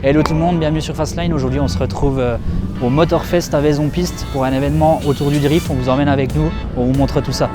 Hello tout le monde, bienvenue sur Fastline. Aujourd'hui on se retrouve au Motorfest à Vaison Piste pour un événement autour du drift. On vous emmène avec nous, on vous montre tout ça.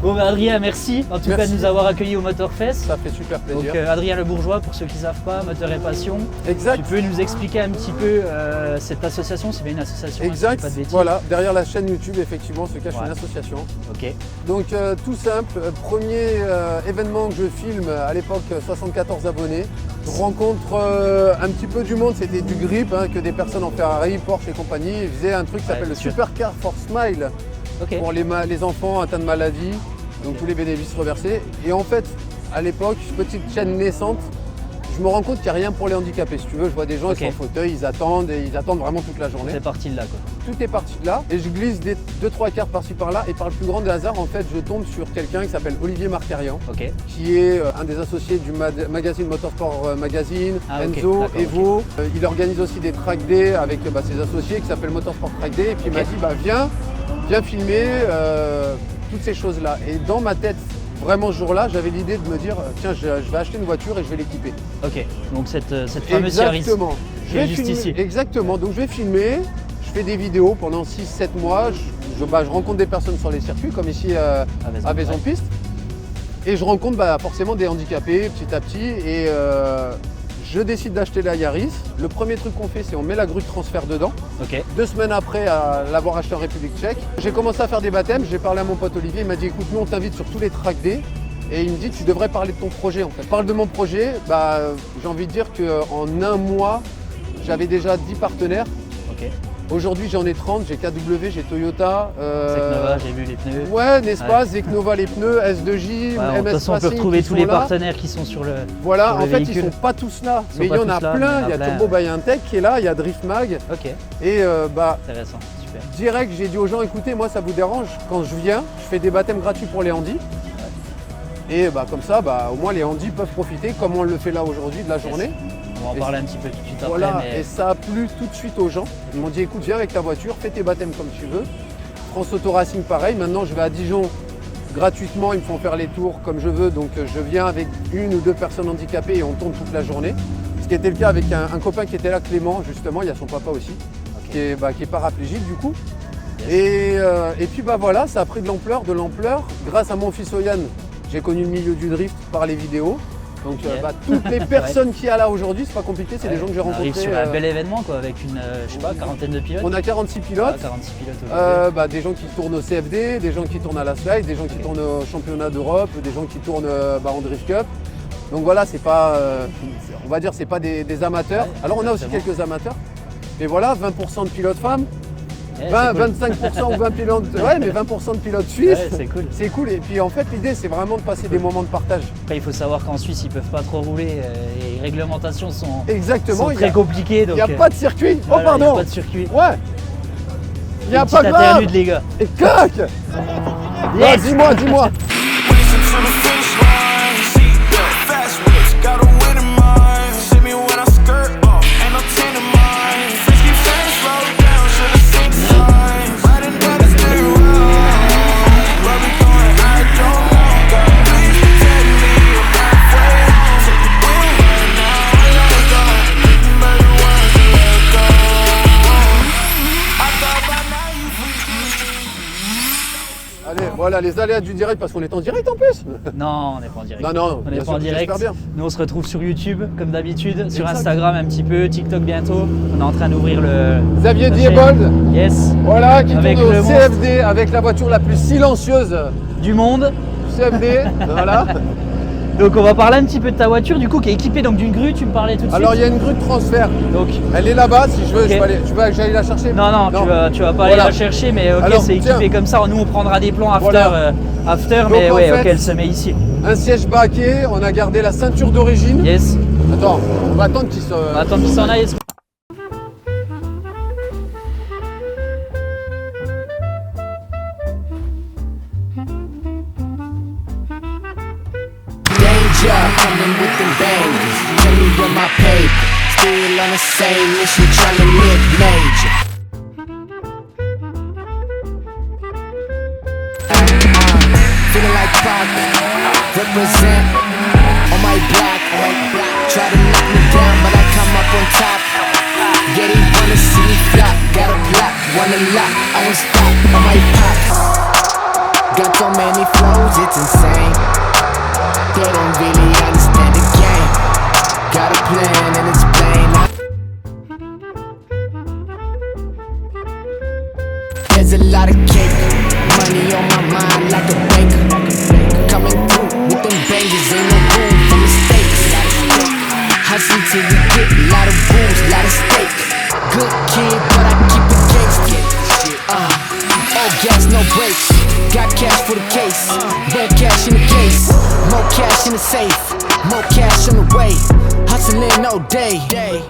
Bon bah Adrien, merci en tout cas de nous avoir accueillis au Motorfest. Ça fait super plaisir. Donc Adrien Le Bourgeois, pour ceux qui ne savent pas, Moteur et Passion. Exact. Tu peux nous expliquer un petit peu cette association, c'est bien une association. Exact, Pas de bêtises. voilà, derrière la chaîne YouTube effectivement se cache une association. Ok. Donc tout simple, premier événement que je filme à l'époque, 74 abonnés. Je rencontre un petit peu du monde, c'était du grip, que des personnes en Ferrari, Porsche et compagnie. Ils faisaient un truc qui s'appelle le Supercar for Smile pour les enfants atteints de maladies. Donc tous les bénéfices reversés. Et en fait, à l'époque, petite chaîne naissante, je me rends compte qu'il n'y a rien pour les handicapés. Si tu veux, je vois des gens qui sont en fauteuil, ils attendent et ils attendent vraiment toute la journée. C'est parti de là quoi. Tout est parti de là et je glisse des 2-3 cartes par-ci par-là et par le plus grand des hasards, en fait, je tombe sur quelqu'un qui s'appelle Olivier Marcarian, qui est un des associés du magazine Motorsport Magazine, Enzo, Evo. Il organise aussi des track day avec ses associés qui s'appelle Motorsport Track Day et puis il m'a dit viens filmer toutes ces choses-là. Et dans ma tête, vraiment ce jour-là, j'avais l'idée de me dire tiens, je vais acheter une voiture et je vais l'équiper. Ok, donc cette fameuse Yaris. Exactement. Je vais juste ici. Exactement, donc je vais filmer, je fais des vidéos pendant 6-7 mois, je rencontre des personnes sur les circuits, comme ici à Vaison Piste. Et je rencontre forcément des handicapés petit à petit. Et je décide d'acheter la Yaris. Le premier truc qu'on fait, c'est on met la grue de transfert dedans. 2 semaines après l'avoir acheté en République tchèque, j'ai commencé à faire des baptêmes. J'ai parlé à mon pote Olivier, il m'a dit écoute, nous on t'invite sur tous les track days. Et il me dit tu devrais parler de ton projet en fait. Parle de mon projet, j'ai envie de dire qu'en un mois, j'avais déjà 10 partenaires. Aujourd'hui j'en ai 30, j'ai KW, j'ai Toyota. Zeknova, j'ai vu les pneus. Ouais, n'est-ce pas, Zeknova les pneus, S2J, MS Racing. De toute façon, on peut retrouver tous les partenaires qui sont sur le Voilà, sur le en fait, véhicule. ils ne sont pas tous là, mais il y en a plein. Il y a Turbo by Intech qui est là, il y a Drift Mag. Et intéressant, super. Direct, j'ai dit aux gens, écoutez, moi ça vous dérange, quand je viens, je fais des baptêmes gratuits pour les handis. Et comme ça, au moins les handis peuvent profiter, comme on le fait là aujourd'hui de la journée. On va en parler un petit peu tout de suite après. Voilà, et ça a plu tout de suite aux gens. Ils m'ont dit écoute, viens avec ta voiture, fais tes baptêmes comme tu veux. France Auto Racing pareil, maintenant je vais à Dijon gratuitement, ils me font faire les tours comme je veux. Donc je viens avec 1 ou 2 personnes handicapées et on tourne toute la journée. Ce qui était le cas avec un copain qui était là, Clément, justement, il y a son papa aussi, qui est paraplégique du coup. Et puis voilà, ça a pris de l'ampleur. Grâce à mon fils Oyan, j'ai connu le milieu du drift par les vidéos. Donc toutes les personnes qu'il y a là aujourd'hui, c'est pas compliqué, c'est des gens que j'ai rencontrés. On arrive sur un bel événement quoi, avec une quarantaine de pilotes. On a 46 pilotes. 46 pilotes des gens qui tournent au CFD, des gens qui tournent à la Slide, des gens qui tournent au championnat d'Europe, des gens qui tournent en Drift Cup. Donc voilà, c'est pas, on va dire, c'est pas des amateurs. Alors on a aussi quelques amateurs. Mais voilà, 20% de pilotes femmes. 25% ou 20 pilotes, mais 20% de pilotes suisses, c'est cool. C'est cool. Et puis en fait l'idée c'est vraiment de passer des moments de partage. Après il faut savoir qu'en Suisse ils peuvent pas trop rouler, les réglementations sont très compliquées. Il n'y a pas de circuit. Oh pardon. Il n'y a pas de circuit. Ouais. Il n'y a pas de interlude les gars. Et clac. Dis-moi. Allez, Voilà, les aléas du direct, parce qu'on est en direct en plus. Non, on n'est pas en direct. Non, on n'est bien pas sûr, en direct. j'espère bien. Nous, on se retrouve sur YouTube, comme d'habitude, sur Exact. Instagram un petit peu, TikTok bientôt. On est en train d'ouvrir le. Xavier la Diebold, chaîne. Yes. voilà, qui Avec tourne le au monstre. CFD avec la voiture la plus silencieuse Du monde. du CFD. Voilà. Donc, on va parler un petit peu de ta voiture, du coup, qui est équipée donc d'une grue. Tu me parlais tout de Alors il suite. y a une grue de transfert. Donc, Elle est là-bas, si je veux, Ok. tu veux que j'aille la chercher? non, tu vas pas aller Voilà. la chercher, mais ok, Alors, c'est équipé tiens. comme ça. Nous, on prendra des plans after, Voilà. after Donc, mais en ouais, fait- ok, elle se met ici. Un siège baquet, on a gardé la ceinture d'origine. Yes. Attends, on va attendre qu'il se... On va attendre qu'il s'en aille. Danger, coming with them bangers. Tell me where my paper. Still on the same mission, trying to live major. Feeling like Pac, represent on my block. Try to knock me down, but I come up on top. Yeah, they wanna see me flop. Got a block, wanna lock. I won't stop on my pops. Got so many flows, it's insane. They don't really understand the game. Got a plan and it's plain. There's a lot of cake, money on my mind like a banker. Coming through with them bangers, ain't no room for mistakes. Hustle till we get a lot of booms, lot of steak. Good kid, but I keep it gangsta. All gas, no brakes. Got cash for the case, more cash in the case, more cash in the safe, more cash on the way. Hustling all day,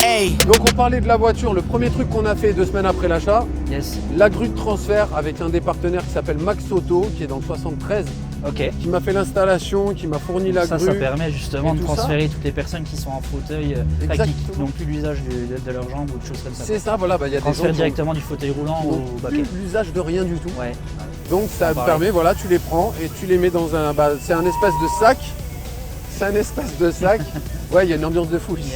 hey. Donc on parlait de la voiture, le premier truc qu'on a fait 2 semaines après l'achat, Yes. la grue de transfert avec un des partenaires qui s'appelle Max Auto, qui est dans le 73, Ok. qui m'a fait l'installation, qui m'a fourni la Ça grue. permet justement et de tout ça. transférer toutes les personnes qui sont en fauteuil, enfin, qui Exactement. n'ont plus l'usage de leurs jambes ou de choses comme ça. C'est ça, voilà, bah, il y a des gens Transférer qui directement du fauteuil roulant n'ont au plus baquet. l'usage de rien du tout. Ouais. Donc ça Pareil. permet, voilà, tu les prends et tu les mets dans un... Bah, c'est un espèce de sac. C'est un espèce de sac. Ouais, il y a une ambiance de fou ici.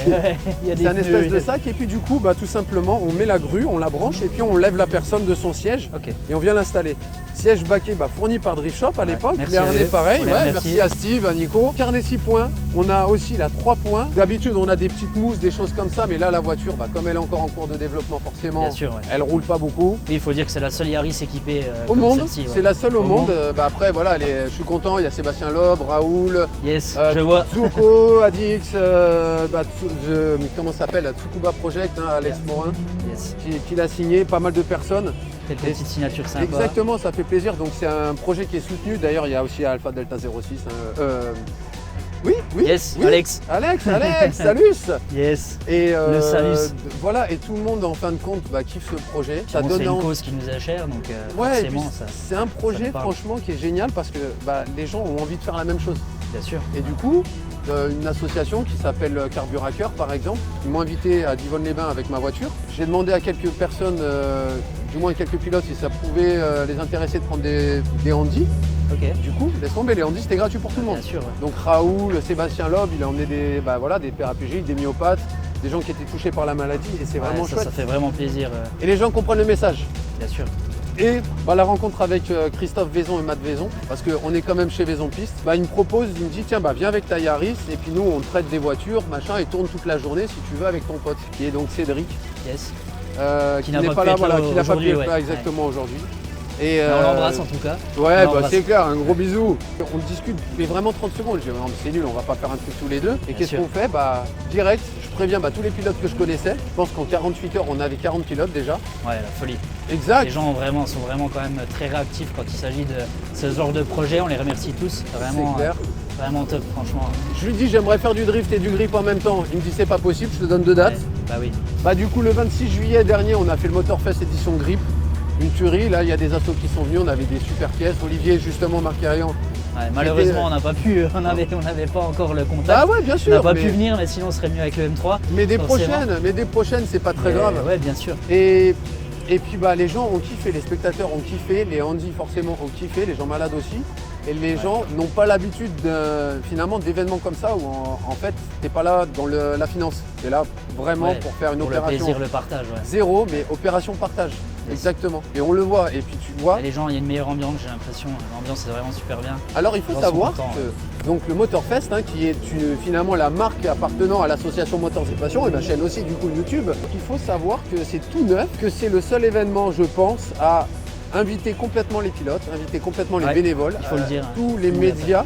Il y a des C'est un pneus, espèce il y de a- sac et puis du coup, bah, tout simplement, on met la grue, on la branche et puis on lève la personne de son siège Ok. et on vient l'installer. Siège baquet fourni par Drift Shop à l'époque, merci les à harnais eux. pareil, On les ouais, remercie. merci à Steve, à Nico. Carnet 6 points, on a aussi la 3 points. D'habitude on a des petites mousses, des choses comme ça, mais là la voiture, comme elle est encore en cours de développement forcément, Bien sûr, ouais. elle roule pas beaucoup. Oui, il faut dire que c'est la seule Yaris équipée Au comme monde, celle-ci, ouais. c'est la seule au Au monde. monde. Après voilà, je suis content, il y a Sébastien Loeb, Raoul, Yes, je vois. Zuko, Adix, comment ça s'appelle, Tsukuba Project, hein, Alex Morin, Yes. qui l'a signé, pas mal de personnes. Quelques petites signatures sympas. Exactement, ça fait plaisir. Donc c'est un projet qui est soutenu. D'ailleurs, il y a aussi Alpha Delta 06. Oui, Yes, oui. Alex. Alex, salut. Yes. Et Le salut. voilà, et tout le monde en fin de compte kiffe ce projet. Bon, c'est une cause qui nous est chère, donc Ouais, et puis forcément, ça, c'est un projet me parle. franchement qui est génial parce que les gens ont envie de faire la même chose. bien sûr. Et du coup, une association qui s'appelle Carburacker par exemple, ils m'ont invité à Divonne-les-Bains avec ma voiture. J'ai demandé à quelques personnes, du moins quelques pilotes, si ça pouvait les intéresser de prendre des handis. Ok. Du coup, laisse tomber, les handis c'était gratuit pour tout le monde. Bien sûr. Ouais. Donc Raoul, Sébastien Loeb, il a emmené des paraplégiques, des myopathes, des gens qui étaient touchés par la maladie et c'est vraiment Ouais, chouette. ça fait vraiment plaisir, Et les gens comprennent le message. bien sûr. Et la rencontre avec Christophe Vaison et Matt Vaison, parce qu'on est quand même chez Vaison Piste, il me propose, il me dit tiens viens avec ta Yaris et puis nous on te traite des voitures, machin, et tourne toute la journée si tu veux avec ton pote, qui est donc Cédric, Yes. qui n'a n'est pas pas pu là, être là voilà, qui n'a pas pu aujourd'hui, être ouais. là exactement aujourd'hui. Et Mais on l'embrasse en tout cas. Ouais, On l'embrasse. c'est clair, un gros bisou. On discute, mais vraiment 30 secondes. Je dis, non, mais c'est nul, on va pas faire un truc tous les deux. Et Bien qu'est-ce sûr. qu'on fait Direct, je préviens tous les pilotes que je connaissais. Je pense qu'en 48 heures, on avait 40 pilotes déjà. Ouais, la folie. Exact. Les gens sont vraiment quand même très réactifs quand il s'agit de ce genre de projet. On les remercie tous. Vraiment, C'est clair. vraiment top, franchement. Je lui dis, j'aimerais faire du drift et du grip en même temps. Il me dit, c'est pas possible, je te donne 2 dates. Ouais, bah oui. Du coup, le 26 juillet dernier, on a fait le Motorfest édition grip. Une tuerie, là il y a des assos qui sont venus, on avait des super pièces. Olivier, justement, Marc-Arian. Ouais, malheureusement, on n'a pas pu, on n'avait pas encore le contact. Ah ouais, bien on sûr. n'a pas mais, pu venir, mais sinon on serait mieux avec le M3. mais des forcément. prochaines, c'est pas très Mais, grave. Ouais, bien sûr. Et puis les gens ont kiffé, les spectateurs ont kiffé, les handis forcément ont kiffé, les gens malades aussi. Et les gens n'ont pas l'habitude finalement d'événements comme ça où en fait t'es pas là dans la finance. T'es là vraiment pour faire une pour opération. Le plaisir, le partage. Zéro, mais opération partage. Exactement. Et on le voit. Et puis tu vois. Et les gens, il y a une meilleure ambiance, j'ai l'impression. L'ambiance est vraiment super bien. Alors il faut savoir que donc, le Motorfest, qui est finalement la marque appartenant à l'association Motors et Passion, et ma chaîne aussi du coup YouTube, il faut savoir que c'est tout neuf, que c'est le seul événement, je pense, à inviter complètement les pilotes, inviter complètement les bénévoles, il faut le dire, tous les médias.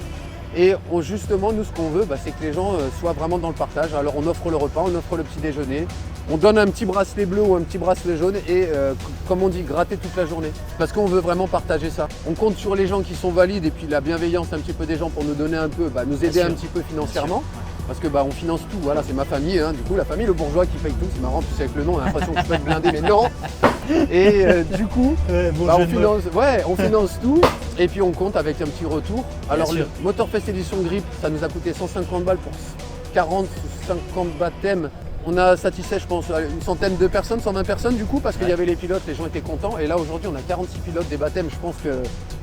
Et justement, nous, ce qu'on veut, c'est que les gens soient vraiment dans le partage. Alors on offre le repas, on offre le petit déjeuner, on donne un petit bracelet bleu ou un petit bracelet jaune et comme on dit, gratter toute la journée. Parce qu'on veut vraiment partager ça. On compte sur les gens qui sont valides et puis la bienveillance un petit peu des gens pour nous donner un peu, nous aider un petit peu financièrement. Parce que on finance tout, voilà, c'est ma famille, du coup la famille, le bourgeois qui paye tout, c'est marrant, tu sais avec le nom, on a l'impression que je peux être blindé, mais non. Et du coup, on finance tout et puis on compte avec un petit retour. Alors le Motorfest Édition Grip, ça nous a coûté 150 balles pour 40 ou 50 baptêmes. On a satisfait, je pense, une centaine de personnes, 120 personnes du coup, parce qu'il y avait les pilotes, les gens étaient contents. Et là aujourd'hui, on a 46 pilotes des baptêmes. Je pense que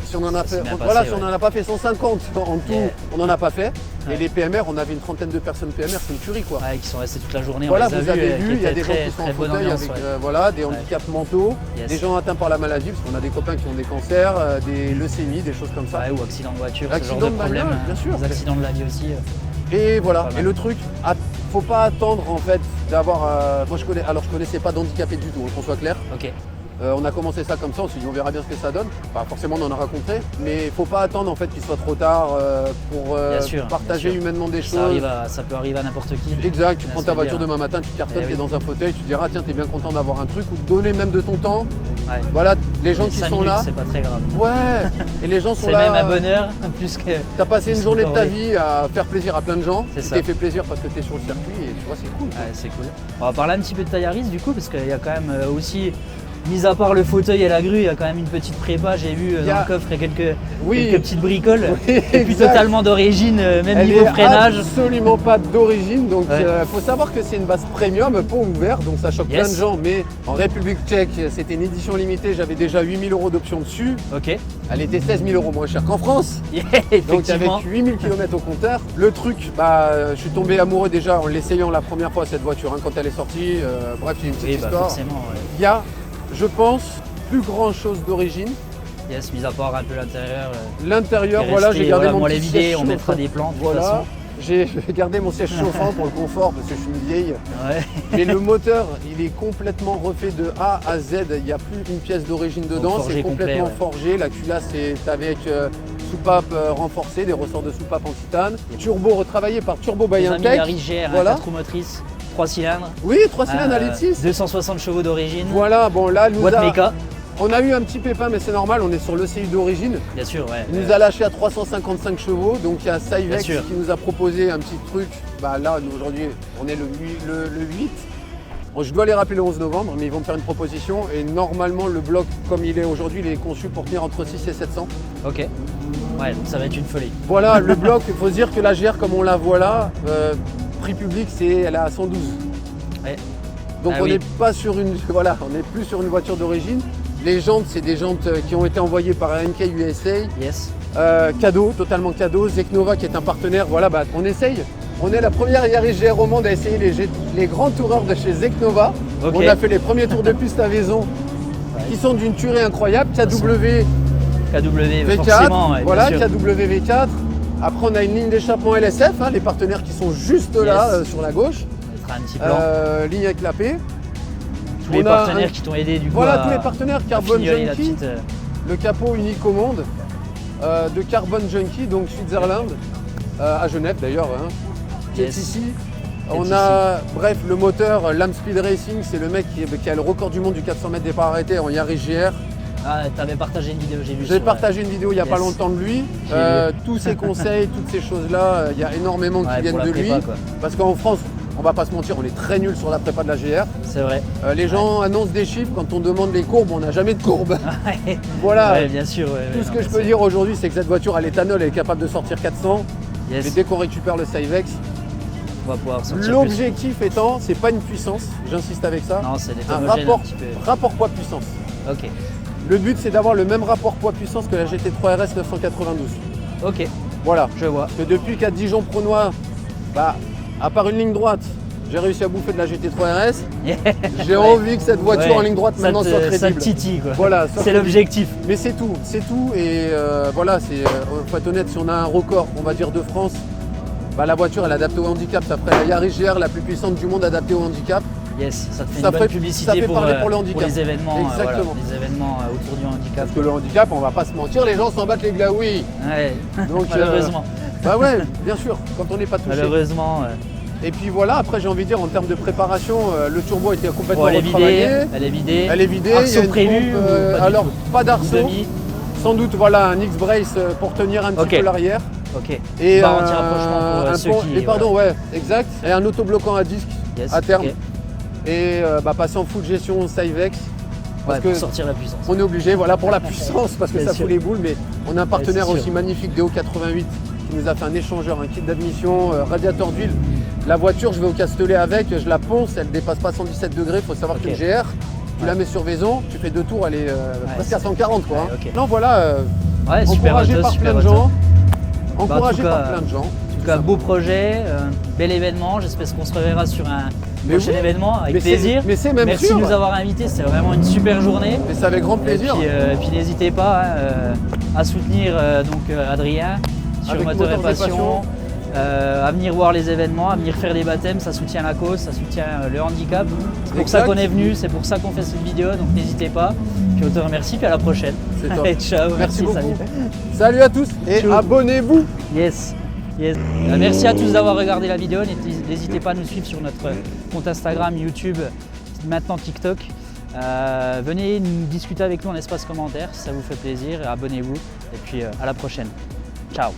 si on en a fait, si on n'en a pas fait 150 en tout, on n'en a pas fait. Et les PMR, on avait une trentaine de personnes PMR, c'est une tuerie quoi. Qui sont restés toute la journée. Voilà, on les a vous avez vus, vu, il y a des gens qui sont en fauteuil avec des handicaps mentaux, des gens atteints par la maladie, parce qu'on a des copains qui ont des cancers, des leucémies, des choses comme ça. Ou accidents de voiture, ce accident genre de de problème. bagnole, bien sûr. Des accidents de la vie aussi. Et voilà, et le truc, faut pas attendre en fait d'avoir. Moi je connaissais pas d'handicapé du tout, qu'on soit clair. Ok. On a commencé ça comme ça, on s'est dit on verra bien ce que ça donne. Forcément on en a rencontré, mais il faut pas attendre en fait qu'il soit trop tard pour partager humainement des choses. Ça peut arriver à n'importe qui. Exact, tu prends ta voiture demain matin, tu cartonnes, tu es dans un fauteuil, tu te diras tiens t'es bien content d'avoir un truc ou donner même de ton temps. Voilà, les gens qui sont là. C'est pas très grave. Ouais, et les gens sont là. C'est même à bonne heure, plus que. T'as passé une journée de ta vie à faire plaisir à plein de gens. Tu t'es fait plaisir parce que t'es sur le circuit et tu vois c'est cool. C'est cool. On va parler un petit peu de Tayaris du coup, parce qu'il y a quand même aussi. Mis à part le fauteuil et la grue, il y a quand même une petite prépa, j'ai vu dans le coffre et quelques petites bricoles. Et puis totalement d'origine, même niveau freinage. Absolument pas d'origine, donc faut savoir que c'est une base premium, pot ouvert, donc ça choque plein de gens, mais en République tchèque, c'était une édition limitée, j'avais déjà 8 000 € d'options dessus. Ok. Elle était 16 000 € moins chère qu'en France. Donc avec 8 000 km au compteur. Le truc, je suis tombé amoureux déjà en l'essayant la première fois cette voiture, quand elle est sortie. Bref, c'est une petite histoire. Forcément, il y a, je pense, plus grand chose d'origine. Yes, mis à part un peu l'intérieur. L'intérieur, voilà, j'ai gardé mon petit siège chauffant. On mettra des plantes. Voilà, j'ai gardé mon siège chauffant pour le confort parce que je suis une vieille. Mais le moteur, il est complètement refait de A à Z. Il n'y a plus une pièce d'origine dedans. C'est complètement forgé. La culasse est avec soupape renforcée, des ressorts de soupape en titane. Turbo retravaillé par Turbo Bayantech. RIGR, 4 motrices. 3 cylindres. Oui, 3 cylindres à litre 260 chevaux d'origine. Voilà, bon là, on a eu un petit pépin, mais c'est normal, on est sur l'ECU d'origine. Bien sûr, ouais. Il nous a lâché à 355 chevaux, donc il y a Cyvex qui nous a proposé un petit truc. Là, aujourd'hui, on est le 8. Bon, je dois les rappeler le 11 novembre, mais ils vont me faire une proposition. Et normalement, le bloc, comme il est aujourd'hui, il est conçu pour tenir entre 6 et 700. Ok. Ouais, donc ça va être une folie. Voilà, le bloc, il faut se dire que la GR, comme on la voit là, prix public, elle est à 112. Ouais. Donc on n'est pas sur une, on n'est plus sur une voiture d'origine. Les jantes, c'est des jantes qui ont été envoyées par NK USA. Yes. Cadeau, totalement cadeau. Zeknova qui est un partenaire. On essaye. On est la première Yaris GR au monde à essayer les grands toureurs de chez Zeknova. On a fait les premiers tours de piste à Vaison qui sont d'une tuerie incroyable. KW V4. KW V4. Après, on a une ligne d'échappement LSF, les partenaires qui sont juste là sur la gauche. Un petit plan. Ligne avec la paix. Tous les partenaires qui t'ont aidé du coup. Voilà, tous les partenaires Carbon Junkie, le capot unique au monde de Carbon Junkie, donc Switzerland, à Genève d'ailleurs, qui est ici. On a, bref, le moteur Lam Speed Racing, c'est le mec qui a le record du monde du 400 mètres départ arrêté en Yaris GR. Ah, t'avais partagé une vidéo, j'ai vu. J'ai partagé une vidéo il n'y a pas longtemps de lui. Tous ses conseils, toutes ces choses-là, il y a énormément qui viennent de lui. Parce qu'en France, on va pas se mentir, on est très nul sur la prépa de la GR. C'est vrai. Les gens annoncent des chiffres, quand on demande les courbes, on n'a jamais de courbes. Voilà. Ouais, bien sûr. Tout ce que je peux dire aujourd'hui, c'est que cette voiture à l'éthanol, elle est capable de sortir 400. Mais dès qu'on récupère le Cyvex, on va pouvoir sortir. L'objectif étant, c'est pas une puissance, j'insiste avec ça. Non, c'est un rapport poids-puissance. Ok. Le but, c'est d'avoir le même rapport poids-puissance que la GT3 RS 992. Ok, Voilà. je vois. Parce que depuis qu'à Dijon Pronois, bah, à part une ligne droite, j'ai réussi à bouffer de la GT3 RS. J'ai envie que cette voiture en ligne droite maintenant soit crédible. Ça te titille quoi. Voilà, c'est l'objectif. Mais c'est tout. Et voilà, faut être honnête, si on a un record, on va dire de France, bah, la voiture elle est adaptée au handicap. Ça ferait la Yaris GR la plus puissante du monde adaptée au handicap. Yes, ça te fait une bonne publicité pour le handicap. les événements, Exactement. les événements autour du handicap. Parce que le handicap, on va pas se mentir, les gens s'en battent les glaouis. Ouais. Donc, malheureusement. Bah ouais, bien sûr, quand on n'est pas touché. Malheureusement. Et puis voilà, après j'ai envie de dire en termes de préparation, le turbo a été complètement elle est retravaillé. Elle est vidée. Elle est vidée. Arceau Il y a une prévu pompe, alors pas d'arceau. Sans doute voilà un X-Brace pour tenir un petit peu l'arrière. Ok. Et barre anti-rapprochement pour ceux qui... pardon, ouais, exact. Et un autobloquant à disque à terme. Okay. Et passer en full gestion Cyvex. Parce que pour sortir la puissance. On est obligé, voilà, pour la puissance, parce que Bien ça sûr. fout les boules, mais on a un partenaire sûr. aussi magnifique, DO88, qui nous a fait un échangeur, un kit d'admission, radiateur d'huile. La voiture, je vais au Castellet avec, je la ponce, elle dépasse pas 117 degrés, il faut savoir qu'une GR, tu la mets sur Vaison, tu fais 2 tours, elle est presque à 140 quoi. Okay. Non voilà, super encouragé par plein de gens. Encouragé cas, par plein de gens. En tout cas, beau projet, bel événement, j'espère qu'on se reverra sur un prochain événement, avec plaisir. Mais c'est même Merci sûr. de nous avoir invités, c'était vraiment une super journée. Mais c'est avec grand plaisir. Et puis n'hésitez pas à soutenir Adrien sur Moteur et Passion, à venir voir les événements, à venir faire des baptêmes, ça soutient la cause, ça soutient le handicap. C'est pour ça qu'on est venu, c'est pour ça qu'on fait cette vidéo, donc n'hésitez pas. Puis on te remercie, puis à la prochaine. Allez, ciao, merci beaucoup. Salut. Salut à tous et abonnez-vous. Yes. Yes. Merci à tous d'avoir regardé la vidéo. N'hésitez pas à nous suivre sur notre compte Instagram, YouTube, maintenant TikTok. Venez nous discuter avec nous en espace commentaire si ça vous fait plaisir. Abonnez-vous et puis à la prochaine. Ciao.